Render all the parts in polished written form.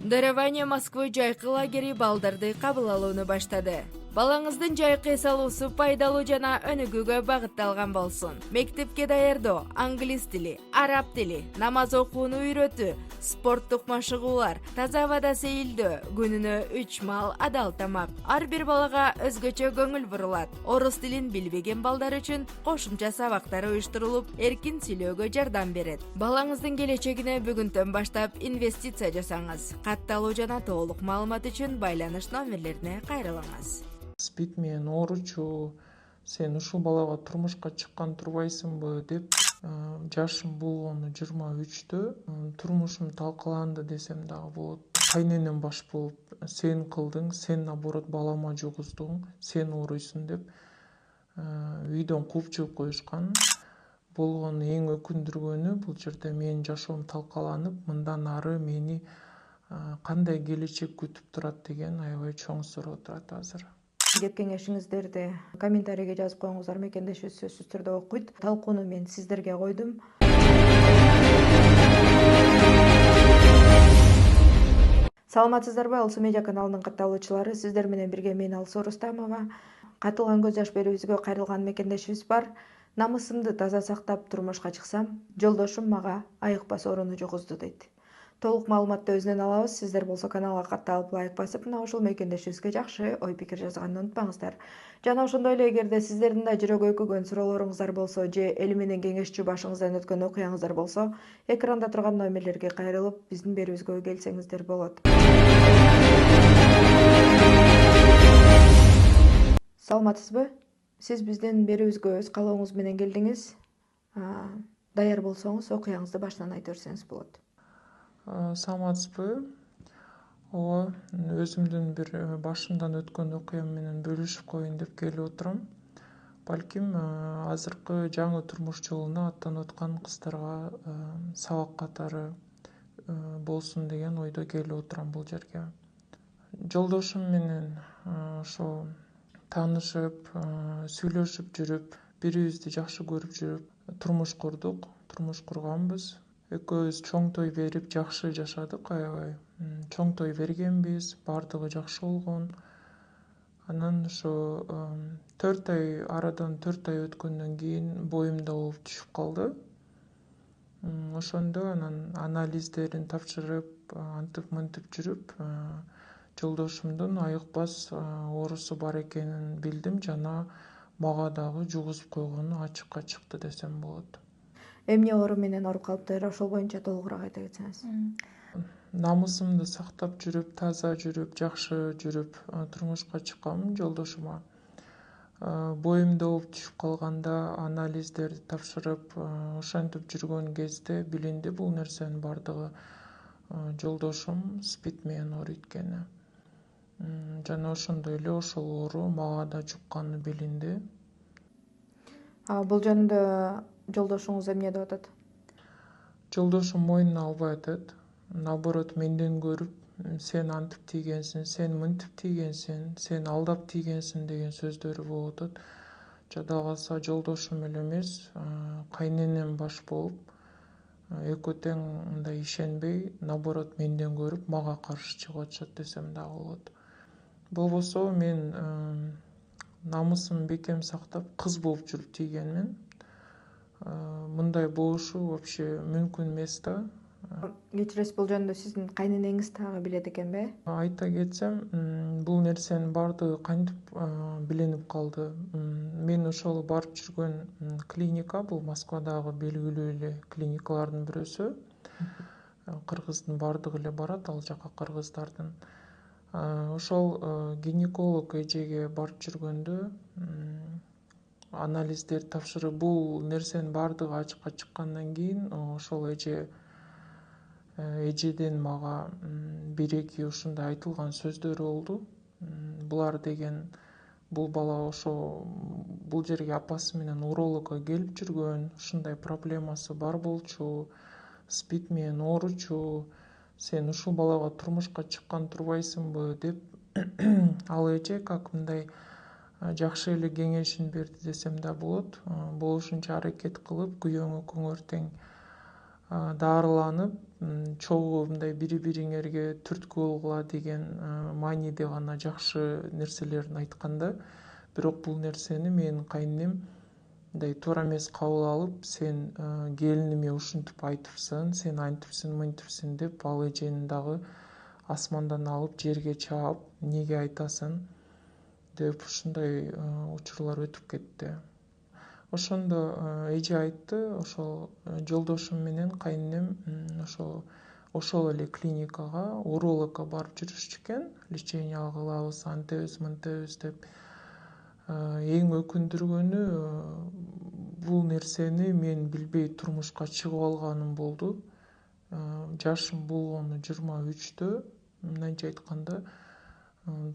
Дарование Москвы жайкы лагери балдарды кабыл алууну баштады. Балаңыздын жайкы эс алуусу пайдалуу жана өнүгүүгө багытталган болсун. Мектепке даярдоо, англис тили, араб тили, намаз окууну үйрөтүү, спорттук машыгуулар, таза абада сейилдөө, күнүнө 3 мал адал тамак. Ар бир балага өзгөчө көңүл бурулат. Орус тилин билбеген балдар үчүн кошумча сабактар уюштурулуп, эркин сүйлөөгө жардам берет. Балаңыздын келечегине бүгүндөн баштап инвестиция жасаңыз. Катталуу жана толук маалымат үчүн байланыш номерлерине кайрылыңыз. Спит менен ооручу, сен ушул балага турмушка чыккан турбайсыңбы деп жашым болгону 23-тө турмушум талкаланды десем дагы болот. Кайненем баш болуп сен кылдың, сен наоборот балама жугуздуң, сен ооруйсуң деп үйдөн кууп чыгып коюшкан. Болгону эң өкүндүргөнү бул жерде менин жашоом талкаланып, мындан ары мени кандай келечек күтүп турат деген аябай чоң суроо турат азыр. Кеп кеңешиңиздерди комментарийге жазып коюңуздар, мекендешибиз сөзсүз түрдө окуйт. Талкууну мен сиздерге койдум. Саламатсыздарбы? Алсу медиа каналынын катталуучулары, сиздер менен бирге мен Алсу Рустамова. Катылган көз жаш берүүбүзгө кайрылган мекендешибиз бар. Намысымды таза сактап турмушка чыксам, жолдошум мага айыкпас орунду жугузду дейт. Толук маалыматты өзүнөн алабыз. Сиздер болсо каналга катталып лайк басып, мына ушул мекендешибизге жакшы ой пикир жазганды унутпаңыздар. Жана ошондой эле эгерде сиздердин да жүрөгү өкүгөн суроолоруңуздар болсо же эли менен кеңешчү башыңыздан өткөн окуяңыздар болсо, экранда турган номерлерге кайрылып биздин берүүбүзгө келсеңиздер болот. Саламатсызбы? Сиз биздин берүүбүзгө өз каалооңуз менен келдиңиз. Даяр болсоңуз окуяңызды башынан айта берсеңиз болот. Саламатсызбы? Ооба, өзүмдүн бир башымдан өткөн окуям менен бөлүшүп коеюн деп келип отурам. Балким азыркы жаңы турмуш жолуна аттанып аткан кыздарга сабак катары болсун деген ойдо келип отурам бул жерге. Жолдошум менен ошо таанышып, сүйлөшүп жүрүп, бирибизди жакшы көрүп жүрүп, турмуш курдук, турмуш курганбыз. Экөөбүз чоң той берип жакшы жашадык, аябай. Чоң той бергенбиз, баардыгы жакшы болгон. Анан ошо 4 ай, арадан 4 ай өткөндөн кийин боюмда ооп түшүп калды. Ошондо анан анализдерин тапшырып, антип-мынтип жүрүп, жолдошумдун айыкпас оорусу бар экенин билдим жана мага дагы жугузуп койгону ачыкка чыкты десем болот. Эмне оору менен ооруп калыптыр? Ошол боюнча толугураак айта кетсеңиз. Намысымды сактап жүрүп, таза жүрүп, жакшы жүрүп турмушка чыккам жолдошума. Боюмда ооп түшүп калганда анализдерди тапшырып, ошентип жүргөн кезде билинди бул нерсенин баардыгы жолдошум спид менен ооруйт экени. Жана ошондой эле ошол оору мага да жукканы билинди. Бул жөнүндө жолдошуңуз эмне деп атат? Жолдошум мойнуна албай атат. Наоборот, менден көрүп, сен антип тийгенсиң, сен мынтип тийгенсиң, сен алдап тийгенсиң деген сөздөрү болуп атат. Жада калса жолдошум эле эмес, кайненем баш болуп, экөө тең мындай ишенбей, наоборот менден көрүп, мага каршы чыгып атышат десем дагы болот. Болбосо мен намысым бекем сактап кыз болуп жүрүп тийгенмин. Мындай болушу вообще мүмкүн эмес да. Кечиресиз, бул жөнүндө сиздин кайненеңиз дагы билет экенби? Айта кетсем, бул нерсенин баардыгы кантип билинип калды. Мен ошол барып жүргөн клиника, бул Москвадагы белгилүү эле клиникалардын бирөөсү. Кыргыздын баардыгы эле барат ал жака, кыргыздардын. Ошол гинеколог эжеге барып жүргөндө анализдерди тапшырып, бул нерсенин баардыгы ачыкка чыккандан кийин ошол эжеден мага 1-2 ушундай айтылган сөздөр болду. Булар деген бул бала ошо бул жерге апасы менен урологко келип жүргөн, ушундай проблемасы бар болчу, спид менен ооручу, сен ушул балага турмушка чыккан турбайсыңбы деп ал эже как мындай жакшы эле кеңешин берди десем да болот. Болушунча аракет кылып, күйөөңө көңүртең дарыланып, чогуу мындай бири бириңерге түрткү болгула деген мааниде гана жакшы нерселерин айтканда, бирок бул нерсени менин кайненем мындай туура эмес кабыл алып, сен келиниме ушинтип айтыпсың, сен антипсиң мынтипсиң деп ал эжени дагы асмандан алып жерге чаап, эмнеге айтасың деп ушундай учурлар өтүп кетти. Ошондо эже айтты, ошол жолдошум менен кайненем ошол эле клиникага, урологко барып жүрүшчү экен, лечение кылабыз, антебиз, мынтебиз деп. Эң өкүндүргөнү бул нерсени мен билбей турмушка чыгып алганым болду. Жашым болгону 23-тө, мындайча айтканда,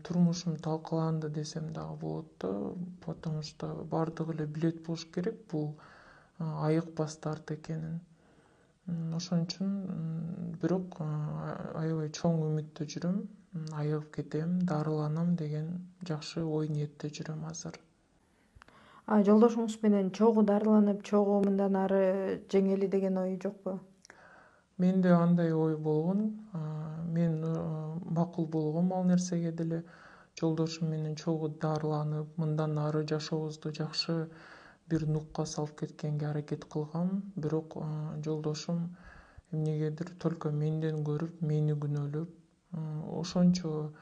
турмушум талкаланды десем дагы болот да, потому что баардыгы эле билет болуш керек бул айыкпас дарт экенин. Ошон үчүн бирок аябай чоң үмүттө жүрөм, айыгып кетем, дарыланам деген жакшы ой ниетте жүрөм азыр. Жолдошуңуз менен чогуу дарыланып, чогуу мындан ары жеңели деген ой жокпу? Менде андай ой болгон, мен макул болгом ал нерсеге деле. Жолдошум менен чогуу дарыланып, мындан ары жашообузду жакшы бир нукка салып кеткенге аракет кылгам. Бирок жолдошум эмнегедир только менден көрүп, мени күнөөлөп, ошончо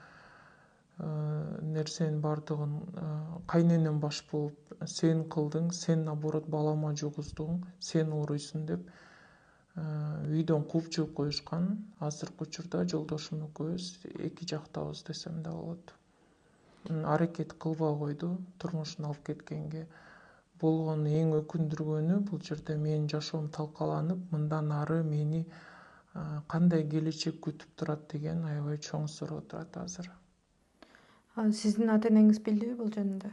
нерсенин баардыгын кайненем баш болуп, сен кылдың, сен наоборот балама жугуздуң, сен ооруйсуң деп үйдөн кууп чыгып коюшкан. Азыркы учурда жолдошум экөөбүз эки жактабыз десем да болот. Аракет кылбай койду турмушун алып кеткенге. Болгону эң өкүндүргөнү бул жерде менин жашоом талкаланып, мындан ары мени кандай келечек күтүп турат деген аябай чоң суроо турат азыр. Сиздин ата-энеңиз билдиби бул жөнүндө?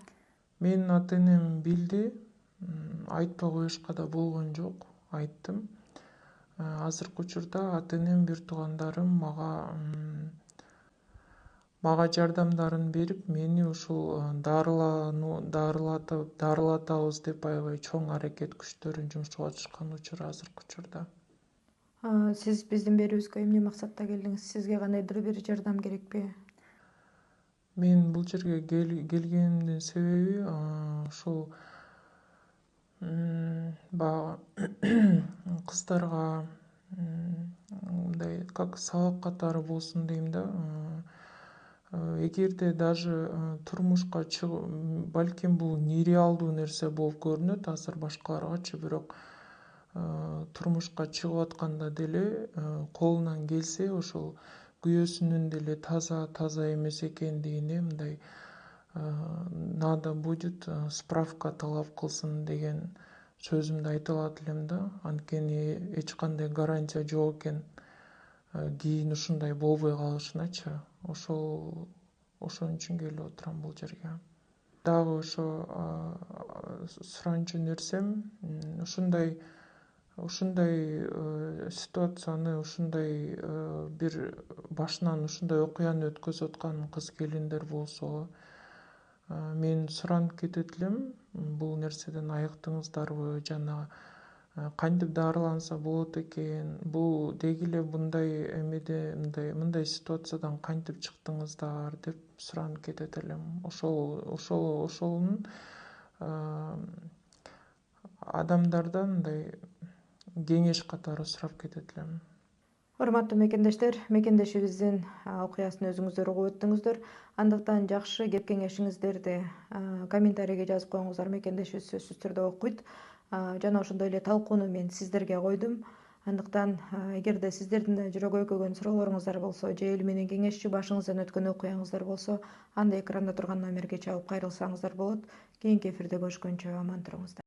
Менин ата-энем билди, айтпай коюшка да болгон жок, айттым. Азыркы учурда ата-энем, бир туугандарым мага жардамдарын берип, мени ушул дарылатабыз деп аябай чоң аракет күчтөрүн жумшап атышкан азыркы учурда. Сиз биздин берүүбүзгө эмне максатта келдиңиз? Сизге кандайдыр бир жардам керекпи? Мен бул жерге келгенимдин себеби ушул баягы кыздарга мындай как сабак катары болсун дейм да. Эгерде даже турмушка чыгып, балким бул нереалдуу нерсе болуп көрүнөт азыр башкаларгачы, бирок турмушка чыгып атканда деле колунан келсе ошол күйөөсүнүн деле таза эмес экендигине мындай надо будет справка талап кылсын деген сөзүмдү айта алат элем да. Анткени эч кандай гарантия жок экен кийин ушундай болбой калышыначы. Ошон үчүн келип отурам бул жерге. Дагы ошо суранчу нерсем, ушундай ситуацияны, ушундай бир башынан ушундай окуяны өткөзүп аткан кыз-келиндер болсо, мен суранып кетет элем, бул нерседен айыктыңыздарбы, жана кантип дарыланса болот экен, бул деги эле мындай ситуациядан кантип чыктыңыздар деп суранып кетет элем. Ошонун адамдардан мындай кеңеш катары сурап кетет элем. Урматтуу мекендештер, мекендешибиздин окуясын өзүңүздөр угуп өттүңүздөр. Андыктан жакшы кеп кеңешиңиздерди комментарийге жазып коюңуздар, мекендешибиз сөзсүз түрдө окуйт. Жана ошондой эле талкууну мен сиздерге койдум. Андыктан эгерде сиздердин да жүрөгү өкөгөн суроолоруңуздар болсо, же эл менен кеңешчи башыңыздан өткөн окуяңыздар болсо, анда экранда турган номерге чалып кайрылсаңыздар болот. Кийинки эфирде көрүшкөнчө аман туруңуздар.